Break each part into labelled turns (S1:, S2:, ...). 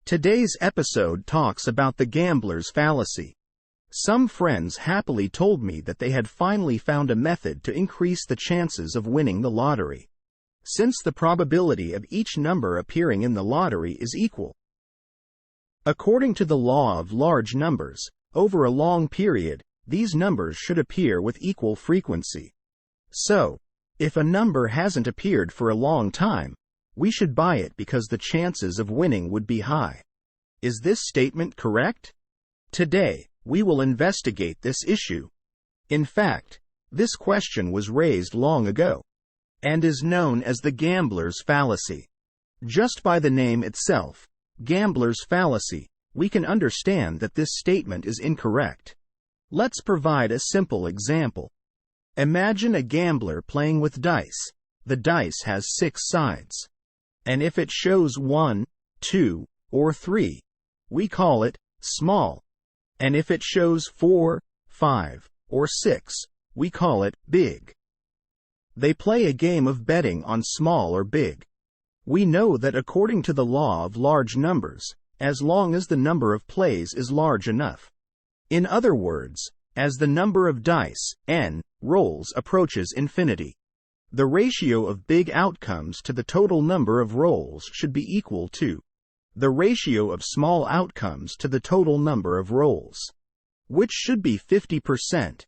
S1: Today's episode talks about the gambler's fallacy. Some friends happily told me that they had finally found a method to increase the chances of winning the lottery, since the probability of each number appearing in the lottery is equal. According to the law of large numbers, over a long period, these numbers should appear with equal frequency. So, if a number hasn't appeared for a long time, we should buy it because the chances of winning would be high. Is this statement correct? Today, we will investigate this issue. In fact, this question was raised long ago, and is known as the gambler's fallacy. Just by the name itself, gambler's fallacy, we can understand that this statement is incorrect. Let's provide a simple example. Imagine a gambler playing with dice. The dice has 6 sides. And if it shows 1, 2, or 3, we call it small. And if it shows 4, 5, or 6, we call it big. They play a game of betting on small or big. We know that according to the law of large numbers, as long as the number of plays is large enough. In other words, as the number of dice, n, rolls approaches infinity, the ratio of big outcomes to the total number of rolls should be equal to the ratio of small outcomes to the total number of rolls, which should be 50%.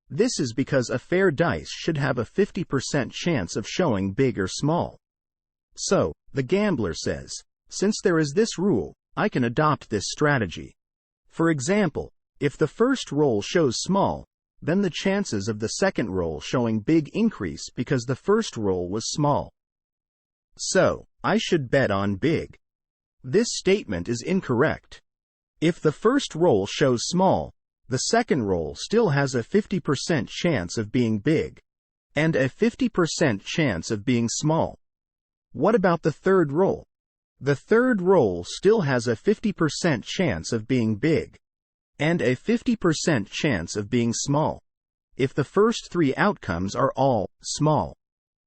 S1: This is because a fair dice should have a 50% chance of showing big or small. So, the gambler says, since there is this rule, I can adopt this strategy. For example, if the first roll shows small, then the chances of the second roll showing big increase because the first roll was small. So, I should bet on big. This statement is incorrect. If the first roll shows small, the second roll still has a 50% chance of being big, and a 50% chance of being small. What about the third roll? The third roll still has a 50% chance of being big, and a 50% chance of being small. If the first 3 outcomes are all small,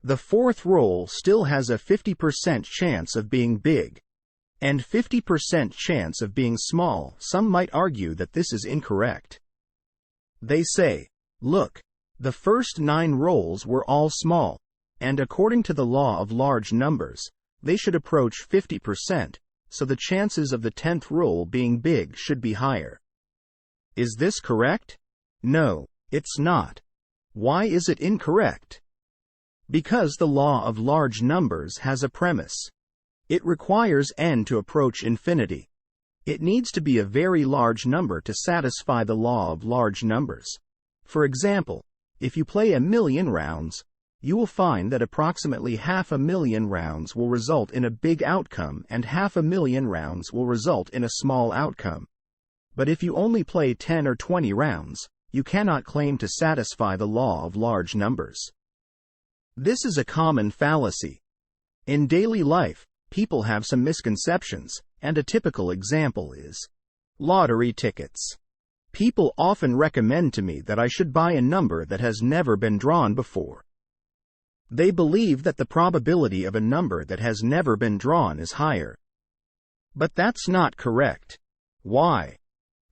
S1: the fourth roll still has a 50% chance of being big, and 50% chance of being small. Some might argue that this is incorrect. They say, look, the first 9 rolls were all small, and according to the law of large numbers, they should approach 50%, so the chances of the 10th roll being big should be higher. Is this correct? No, it's not. Why is it incorrect? Because the law of large numbers has a premise. It requires n to approach infinity. It needs to be a very large number to satisfy the law of large numbers. For example, if you play 1,000,000 rounds, you will find that approximately 500,000 rounds will result in a big outcome and 500,000 rounds will result in a small outcome. But if you only play 10 or 20 rounds, you cannot claim to satisfy the law of large numbers. This is a common fallacy. In daily life, people have some misconceptions, and a typical example is lottery tickets. People often recommend to me that I should buy a number that has never been drawn before. They believe that the probability of a number that has never been drawn is higher. But that's not correct. Why?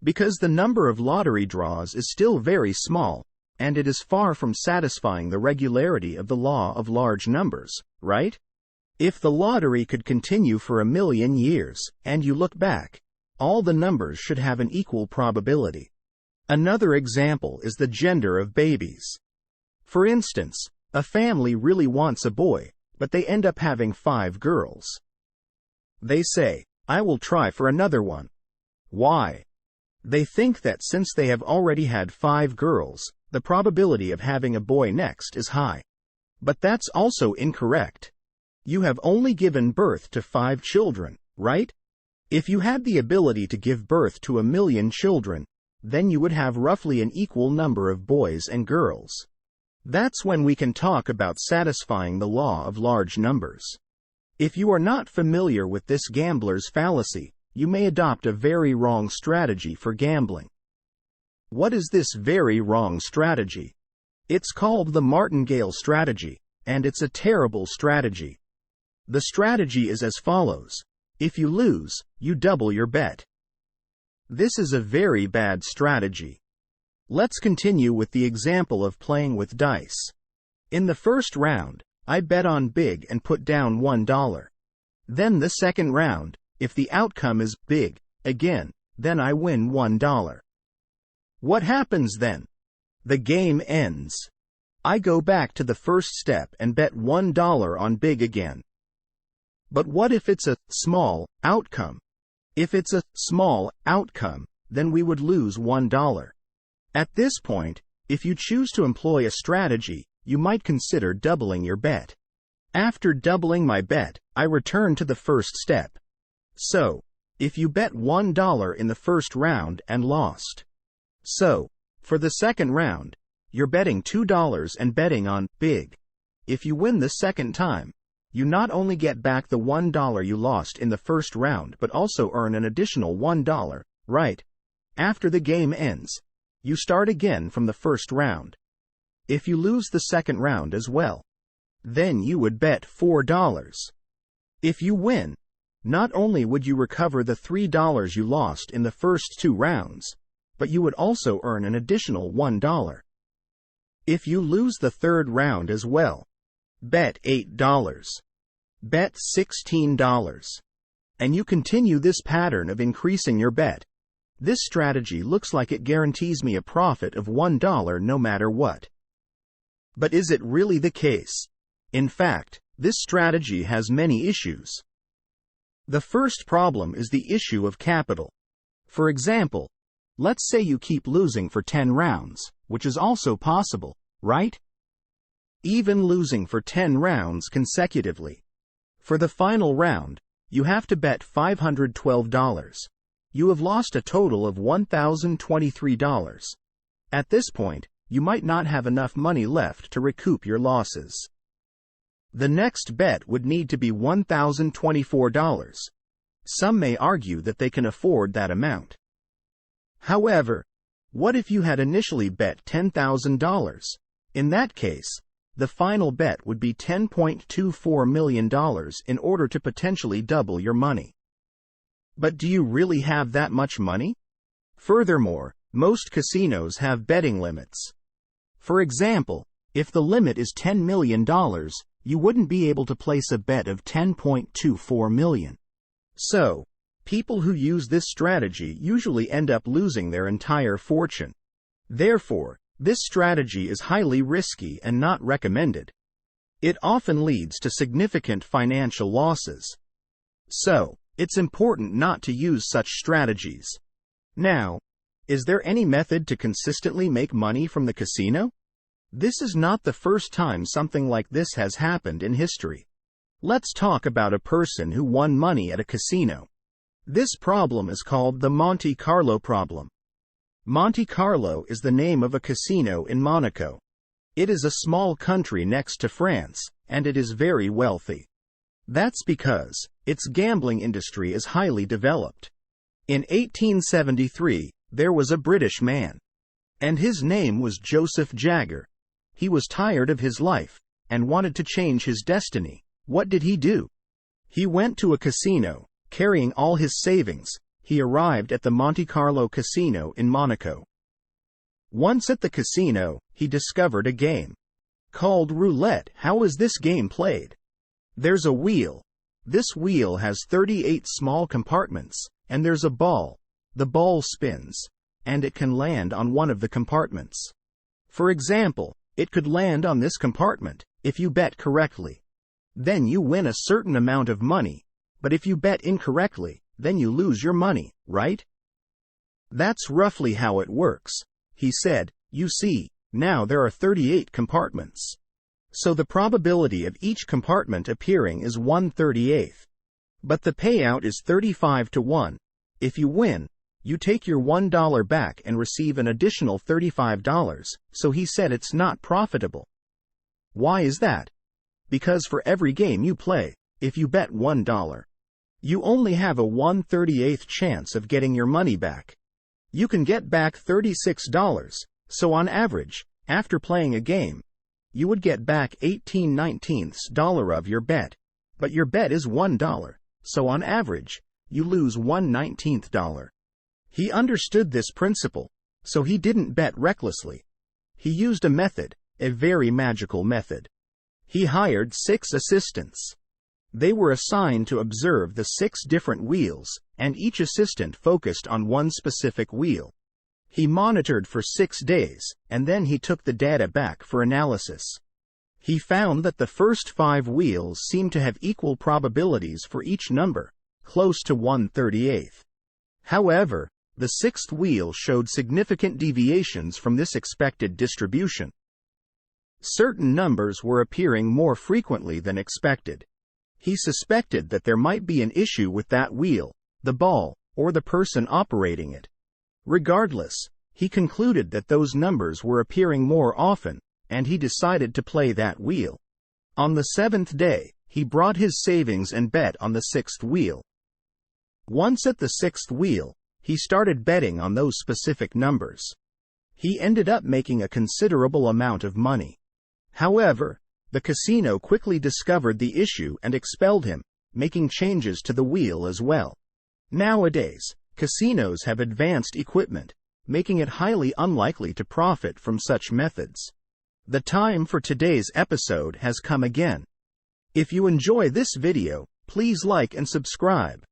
S1: Because the number of lottery draws is still very small, and it is far from satisfying the regularity of the law of large numbers, right? If the lottery could continue for 1,000,000 years, and you look back, all the numbers should have an equal probability. Another example is the gender of babies. For instance, a family really wants a boy, but they end up having 5 girls. They say, I will try for another one. Why? They think that since they have already had 5 girls, the probability of having a boy next is high. But that's also incorrect. You have only given birth to 5 children, right? If you had the ability to give birth to 1,000,000 children, then you would have roughly an equal number of boys and girls. That's when we can talk about satisfying the law of large numbers. If you are not familiar with this gambler's fallacy, you may adopt a very wrong strategy for gambling. What is this very wrong strategy? It's called the martingale strategy, and it's a terrible strategy. The strategy is as follows. If you lose, you double your bet. This is a very bad strategy. Let's continue with the example of playing with dice. In the first round, I bet on big and put down $1. Then the second round, if the outcome is big, again, then I win $1. What happens then? The game ends. I go back to the first step and bet $1 on big again. But what if it's a small outcome? If it's a small outcome, then we would lose $1. At this point, if you choose to employ a strategy, you might consider doubling your bet. After doubling my bet, I return to the first step. So, if you bet $1 in the first round and lost. So, for the second round, you're betting $2 and betting on big. If you win the second time, you not only get back the $1 you lost in the first round but also earn an additional $1, right? After the game ends, you start again from the first round. If you lose the second round as well, then you would bet $4. If you win, not only would you recover the $3 you lost in the first two rounds, but you would also earn an additional $1. If you lose the third round as well, bet $8. Bet $16. And you continue this pattern of increasing your bet. This strategy looks like it guarantees me a profit of $1 no matter what. But is it really the case? In fact, this strategy has many issues. The first problem is the issue of capital. For example, let's say you keep losing for 10 rounds, which is also possible, right? Even losing for 10 rounds consecutively. For the final round, you have to bet $512. You have lost a total of $1,023. At this point, you might not have enough money left to recoup your losses. The next bet would need to be $1,024. Some may argue that they can afford that amount. However, what if you had initially bet $10,000? In that case, the final bet would be $10.24 million in order to potentially double your money. But do you really have that much money? Furthermore, most casinos have betting limits. For example, if the limit is $10 million, you wouldn't be able to place a bet of $10.24 million. So, people who use this strategy usually end up losing their entire fortune. Therefore, this strategy is highly risky and not recommended. It often leads to significant financial losses. So, it's important not to use such strategies. Now, is there any method to consistently make money from the casino? This is not the first time something like this has happened in history. Let's talk about a person who won money at a casino. This problem is called the Monte Carlo problem. Monte Carlo is the name of a casino in Monaco. It is a small country next to France, and it is very wealthy. That's because its gambling industry is highly developed. In 1873, there was a British man, and his name was Joseph Jagger. He was tired of his life and wanted to change his destiny. What did he do? He went to a casino, carrying all his savings. He arrived at the Monte Carlo Casino in Monaco. Once at the casino, he discovered a game called roulette. How is this game played? There's a wheel. This wheel has 38 small compartments, and there's a ball. The ball spins, and it can land on one of the compartments. For example, it could land on this compartment if you bet correctly. Then you win a certain amount of money, but if you bet incorrectly, then you lose your money, right? That's roughly how it works. He said, you see, now there are 38 compartments. So the probability of each compartment appearing is 1/38. But the payout is 35 to 1. If you win, you take your $1 back and receive an additional $35, so he said it's not profitable. Why is that? Because for every game you play, if you bet $1, you only have a 1/38th chance of getting your money back. You can get back $36, so on average, after playing a game, you would get back 18/19 of your bet. But your bet is $1, so on average, you lose 1/19 dollar. He understood this principle, so he didn't bet recklessly. He used a method, a very magical method. He hired 6 assistants. They were assigned to observe the 6 different wheels, and each assistant focused on one specific wheel. He monitored for 6 days, and then he took the data back for analysis. He found that the first 5 wheels seemed to have equal probabilities for each number, close to 1/38. However, the 6th wheel showed significant deviations from this expected distribution. Certain numbers were appearing more frequently than expected. He suspected that there might be an issue with that wheel, the ball, or the person operating it. Regardless, he concluded that those numbers were appearing more often, and he decided to play that wheel. On the 7th day, he brought his savings and bet on the 6th wheel. Once at the 6th wheel, he started betting on those specific numbers. He ended up making a considerable amount of money. However, the casino quickly discovered the issue and expelled him, making changes to the wheel as well. Nowadays, casinos have advanced equipment, making it highly unlikely to profit from such methods. The time for today's episode has come again. If you enjoy this video, please like and subscribe.